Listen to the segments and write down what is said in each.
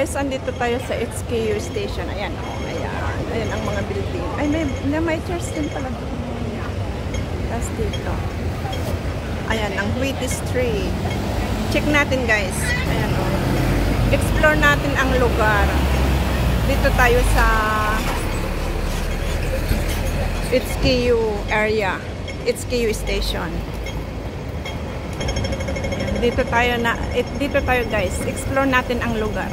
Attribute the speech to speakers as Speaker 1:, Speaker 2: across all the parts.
Speaker 1: guys, andito tayo sa HKU station. Ayan, oh, ayan. Ayan ang mga building. Ay, may church din pala doon. Tapos dito. Ayan, ang Wheatie Street. Check natin guys. Ayan, oh. Explore natin ang lugar. Dito tayo sa HKU area. HKU station. Dito tayo guys, explore natin ang lugar.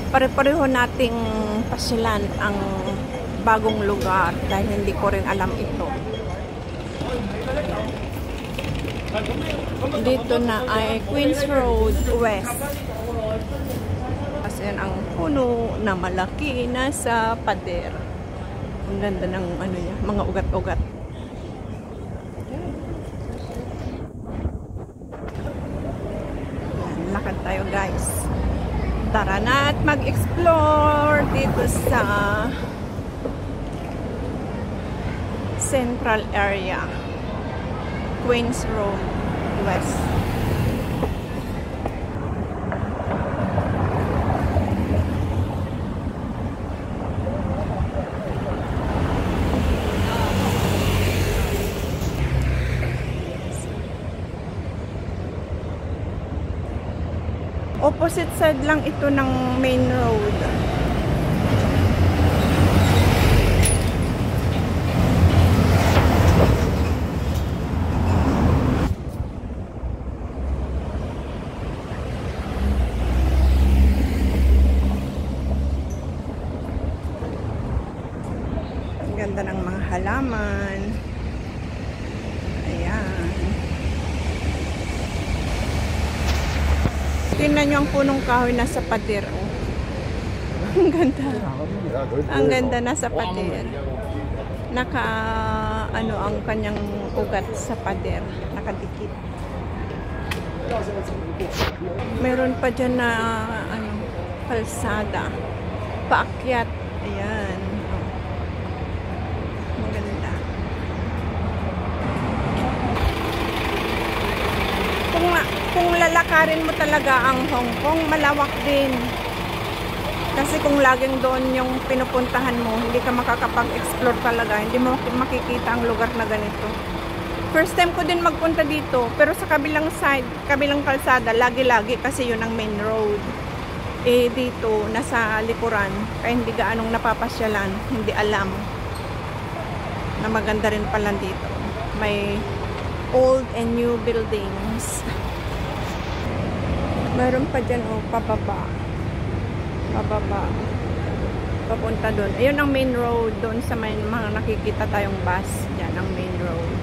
Speaker 1: Pare-pareho nating pasyalan ang bagong lugar dahil hindi ko rin alam ito. Dito na ay Queens Road West. Kasi yan ang puno na malaki na sa pader. Ang ganda ng ano niya, mga ugat-ugat. Lakad tayo guys. Tara na at mag-explore dito sa Central area. Queens Road West. Opposite side lang ito ng main road. Ang ganda ng mga halaman. Ayan. Tingnan nyo ang punong kahoy nasa pader. Oh. Ang ganda. Ang ganda nasa pader. Naka, ano, ang kanyang ugat sa pader. Nakadikit. Meron pa dyan na, ano, kalsada. Paakyat. Ayan. Oh. Maganda. Kung lalakarin mo talaga ang Hong Kong, malawak din. Kasi kung laging doon yung pinupuntahan mo, hindi ka makakapag-explore talaga. Hindi mo makikita ang lugar na ganito. First time ko din magpunta dito, pero sa kabilang side, kabilang kalsada, lagi-lagi kasi yun ang main road. Eh dito, nasa likuran, kaya hindi gaanong napapasyalan, hindi alam na maganda rin pala dito. May old and new buildings. Meron pa dyan, oh, pababa. Papunta doon. Ayun ang main road. Doon sa may mga nakikita tayong bus. Dyan ang main road.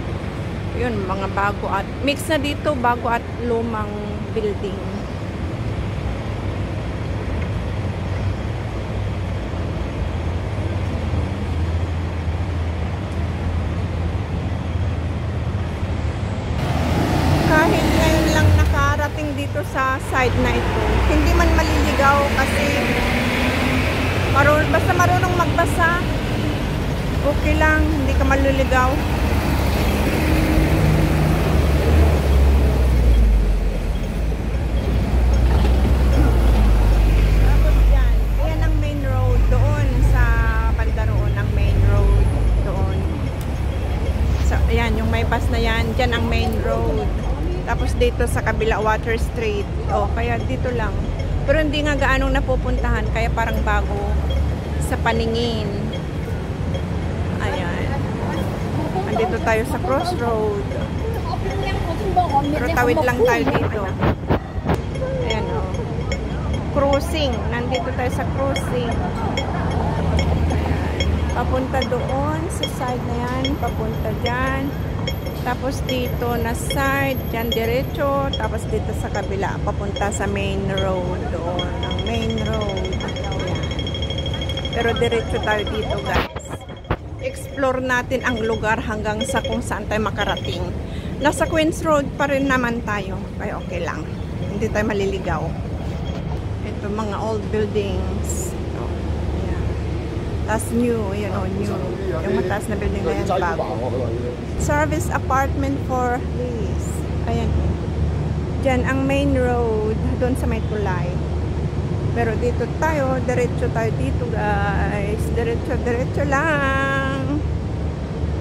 Speaker 1: Yun, mga bago at mix na dito, bago at lumang building. Kahit ngayon lang nakarating dito sa side na ito, hindi man maliligaw kasi basta marunong magbasa, okay lang, hindi ka maliligaw. Tapos dyan, ayan ang main road doon sa banda roon, ang main road doon. So, ayan, yung may bus na yan, dyan ang main road. Tapos dito sa kabila, Water Street. O, kaya dito lang. Pero hindi nga gaanong napupuntahan, kaya parang bago sa paningin. Ayan. Andito tayo sa crossroad. Pero tawid lang tayo dito. Ayan, o. Crossing. Nandito tayo sa crossing. Ayan. Papunta doon sa side na yan. Papunta dyan. Tapos dito na side, dyan diretso. Tapos dito sa kabila, papunta sa main road doon. Ang main road. Ayan. Pero diretso tayo dito guys. Explore natin ang lugar hanggang sa kung saan tayo makarating. Nasa Queens Road pa rin naman tayo. Kaya okay lang. Hindi tayo maliligaw. Ito mga old buildings. Tas new, you know, new. Yung mataas na building na yan, bago. Service apartment for lease. Ayan. Diyan ang main road, doon sa may tulay. Pero dito tayo, diretso tayo dito guys. Diretso lang.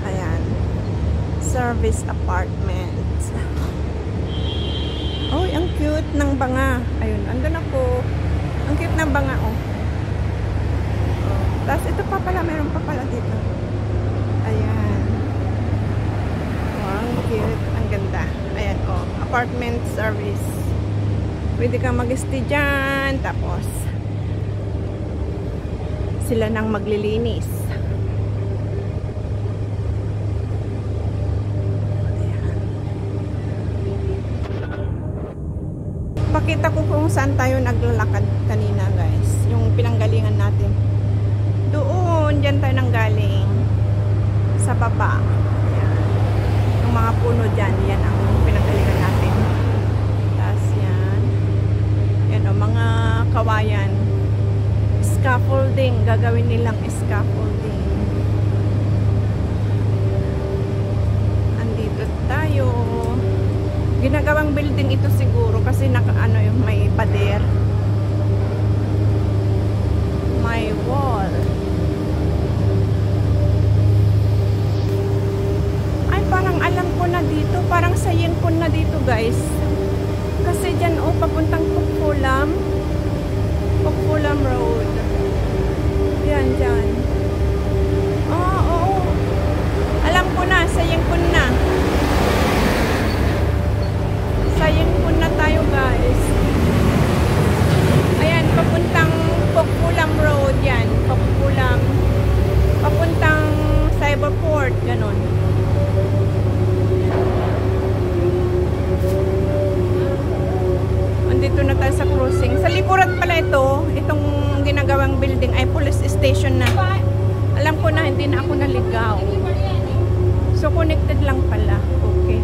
Speaker 1: Ayan. Service apartments. Oh, ang cute ng banga. Ayun, andun ako. Ang cute ng banga, oh. Tapos ito pa pala, meron pa pala dito. Ayan. Oh, ang cute. Ang ganda. Ayan, oh. Apartment service. Pwede kang mag-stay dyan. Tapos, sila nang maglilinis. Ayan. Pakita ko kung saan tayo naglalakad kanina, guys. Yung pinanggalingan natin. Doon, dyan tayo nanggaling. Sa baba. Ayan. Yung mga puno dyan, yan ang pinanggalingan natin. Tapos yan. Yan o, mga kawayan. Scaffolding. Gagawin nilang scaffolding. Andito tayo. Ginagawang building ito siguro kasi ano yung may pader. May wall. Ay, parang alam ko na dito. Parang sayin ko na dito, guys. Kasi dyan, oh, papuntang Pukpulam. Pukpulam Road. Yan, dyan. Oh, oo. Alam ko na, sayin ko na. Sayin ko na tayo, guys. Ayan, papuntang Pukpulam Road yan. Pukpulam. Papuntang Cyberport. Ganon. Andito na tayo sa crossing. Sa likuran pala ito. Itong ginagawang building ay police station na. Alam ko na hindi na ako naligaw. So connected lang pala. Okay.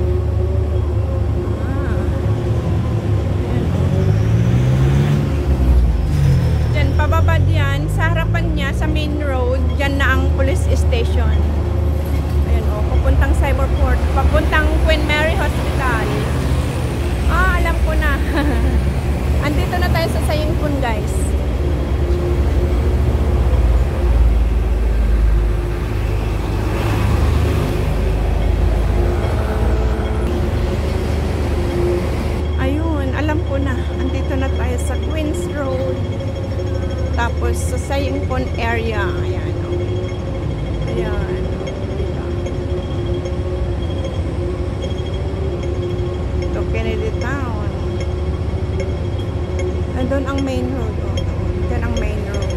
Speaker 1: Pababa diyan, sa harapan niya, sa main road, dyan na ang police station. Ayan o, papuntang Cyberport, papuntang Queen Mary Hospital. Ah, alam ko na. Andito na tayo sa Sayingpun, guys. Ayun, alam ko na. Andito na tayo sa Queens Road. Tapos sa Sayingpun area. Ayan. Ayan. Ito, Kennedy Town. Nandun ang main road. Oh, diyan ang main road.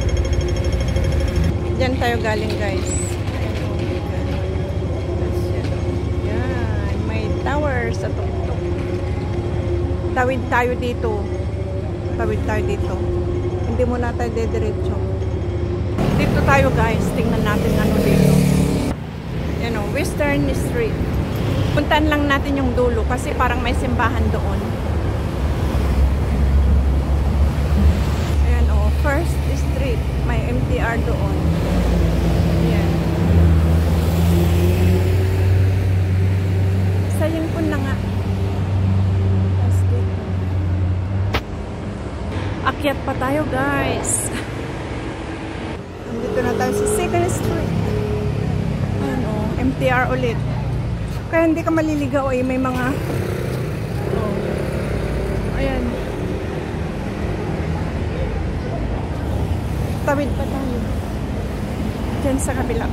Speaker 1: Diyan tayo galing, guys. Ayan. May tower sa tuktok. Tawid tayo dito. Tawid tayo dito. Hindi muna tayo dediretso. Dito tayo, guys. Tingnan natin ano dito. Yan o, Western Street. Puntahan lang natin yung dulo kasi parang may simbahan doon. Ayan o, First Street. May MTR doon. Ayan. Sayingpun na nga. Akyat pa tayo, guys. Nandito na tayo sa 2nd Street. Ayan o, MTR ulit. Kaya hindi ka maliligaw eh. May mga ayan. Tawid pa tayo. Diyan sa kabila.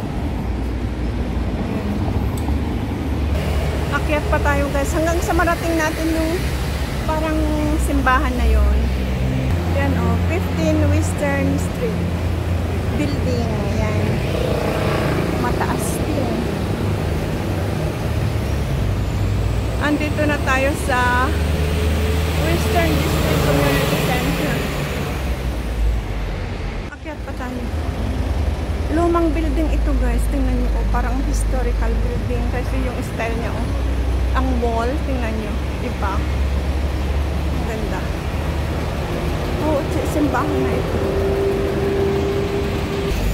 Speaker 1: Akyat pa tayo, guys. Hanggang sa marating natin yung parang simbahan na yon. Yan o, 15 Western Street building. Yan. Mataas din. Andito na tayo sa Western District Community Center. Akyat pa tayo. Lumang building ito, guys. Tingnan nyo. Parang historical building. Kasi yung style niya. Ang wall. Tingnan nyo. Diba? Ang ganda. Oh, simbahan na ito.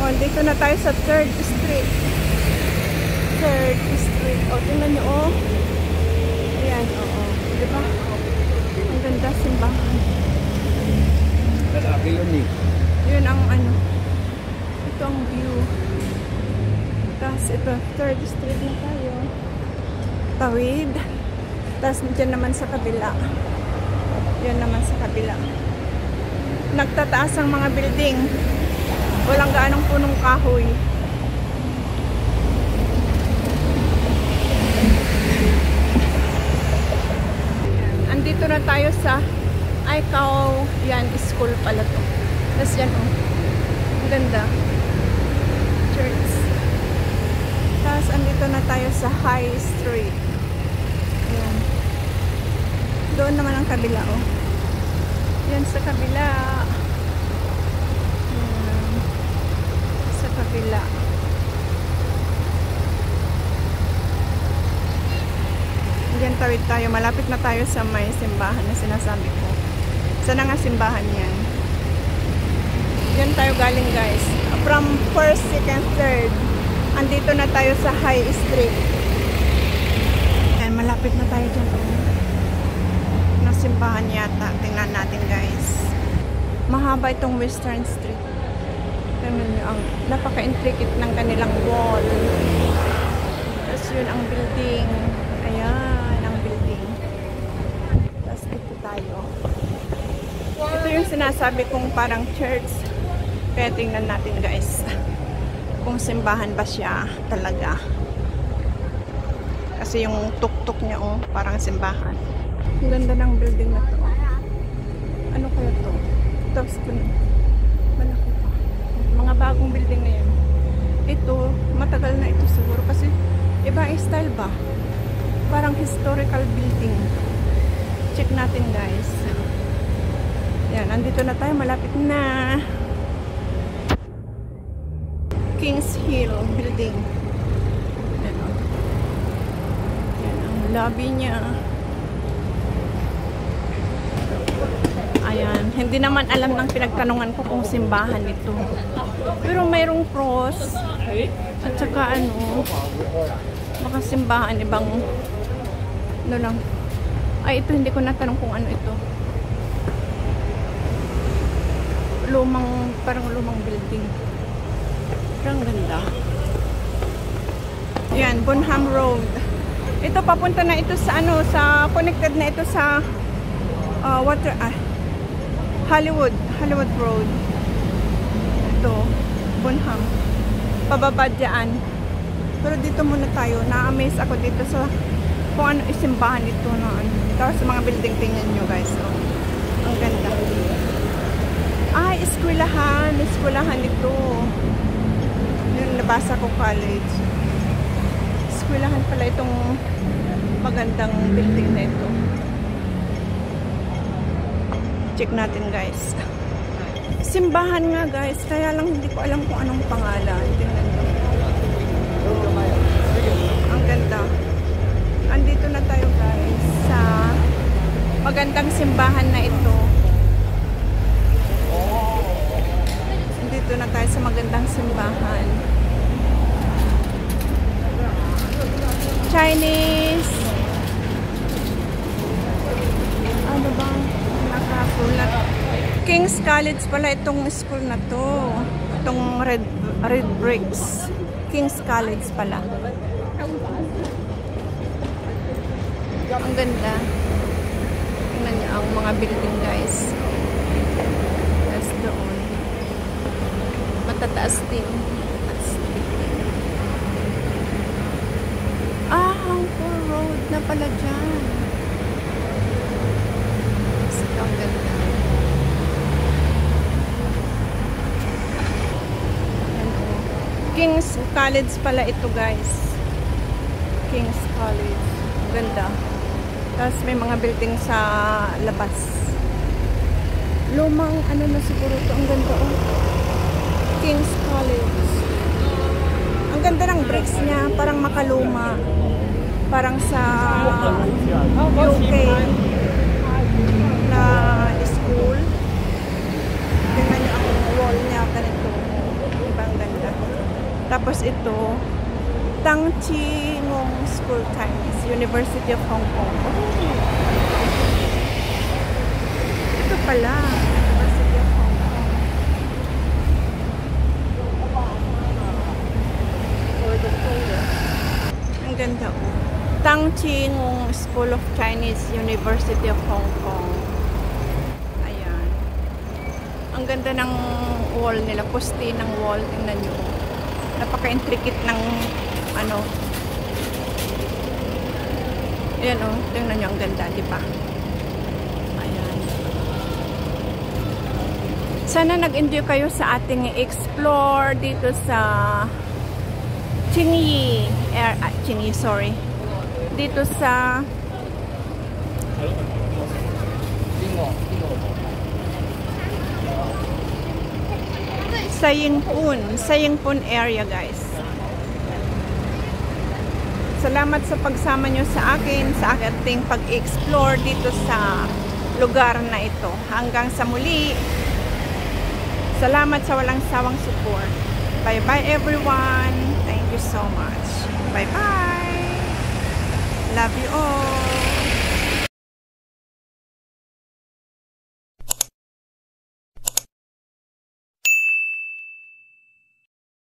Speaker 1: Oh, dito na tayo sa 3rd Street. 3rd Street. Oh, tingnan nyo, oh. Ayan, oo. Diba? Ang ganda simbahan.
Speaker 2: Lalaki yun eh.
Speaker 1: Tapos ito, 3rd Street na tayo. Tawid. Tapos dyan naman sa kabila. Yan naman sa kabila. Nagtataas ang mga building. Walang gaanong punong kahoy. Andito na tayo sa Ikaw. Yan, school pala to. Tapos yan, oh. Ang ganda. Church. Tapos andito na tayo sa High Street. Yan. Doon naman ang kabila, oh. Yan sa kabila. Yan. Sa kabila. Diyan tawid tayo. Malapit na tayo sa may simbahan na sinasabi ko. Saan nga simbahan yan? Diyan tayo galing, guys. From 1st, 2nd, 3rd. Andito na tayo sa High Street. Yan, malapit na tayo dyan. Na simbahan yata. Tingnan natin, guys. Mahaba itong Western Street. Tingnan nyo, ang napaka-intricate ng kanilang wall. Tapos yun ang building. Ayan, ang building. Tapos dito tayo. Ito yung sinasabi kong parang church. Kaya tingnan natin, guys. Kung simbahan ba siya talaga. Kasi yung tuktok niya, oh, parang simbahan. Ang ganda ng building na to. Ano kaya to? Tapos malaki pa. Mga bagong building na yan. Ito, matagal na ito siguro. Kasi iba ang style ba? Parang historical building. Check natin, guys. Yan, andito na tayo. Malapit na. Kings Hill Building. Yan, oh. Yan ang lobby niya. Ayan. Hindi naman alam ng pinagtanungan ko kung simbahan ito. Pero mayroong cross. At saka ano, baka simbahan, ibang ano lang. Ay, ito hindi ko natanong kung ano ito. Parang lumang building. Parang ganda. Yan, Bonham Road. Ito papunta na ito sa ano, sa connected na ito sa Hollywood Road. Ito, Bonham. Pababa dyan. Pero dito muna tayo. Na-amaze ako dito sa kung ano isimbahan dito na ano. Tapos sa mga building, tingnan nyo, guys. So, ang ganda. Ay, eskwelahan. Eskwelahan dito. Yung nabasa ko, college. Eskwelahan pala itong magandang building na ito. Check natin, guys. Simbahan nga, guys. Kaya lang hindi ko alam kung anong pangalan. Tingnan nyo. Ang ganda. Andito na tayo, guys, sa magandang simbahan na ito. Andito na tayo sa magandang simbahan. Chinese. Ano bang nakasulat? King's College pala itong school na to. Itong red bricks. King's College pala. Ang ganda. Tingnan niyo ang mga building, guys. Tapos doon. Matataas din. Hangpur Road na pala dyan. Ang ganda. King's College pala ito, guys. King's College. Ang ganda. Tapos may mga building sa labas. Lumang ano na siguro ito. Ang ganda, oh. King's College. Ang ganda ng bricks niya. Parang makaluma. Parang sa UK na school. Tingnan niyo ang wall niya. Ganito. Ibang ganda. Tapos ito, Tang Chi Ngong School Times, University of Hong Kong. Ito pala, University of Hong Kong. Ching School of Chinese, University of Hong Kong. Ayan. Ang ganda ng wall nila, poste ng wall, tingnan nyo. Napaka-intricate ng ano. Ayan o, tingnan nyo, ang ganda, di ba? Ayan. Sana nag-enjoy kayo sa ating explore dito sa Qingyi, sorry. Dito sa Sayingpun area, guys. Salamat sa pagsama nyo sa akin sa ating pag-explore dito sa lugar na ito. Hanggang sa muli. Salamat sa walang sawang support. Bye-bye everyone. Thank you so much. Bye-bye. Love you all.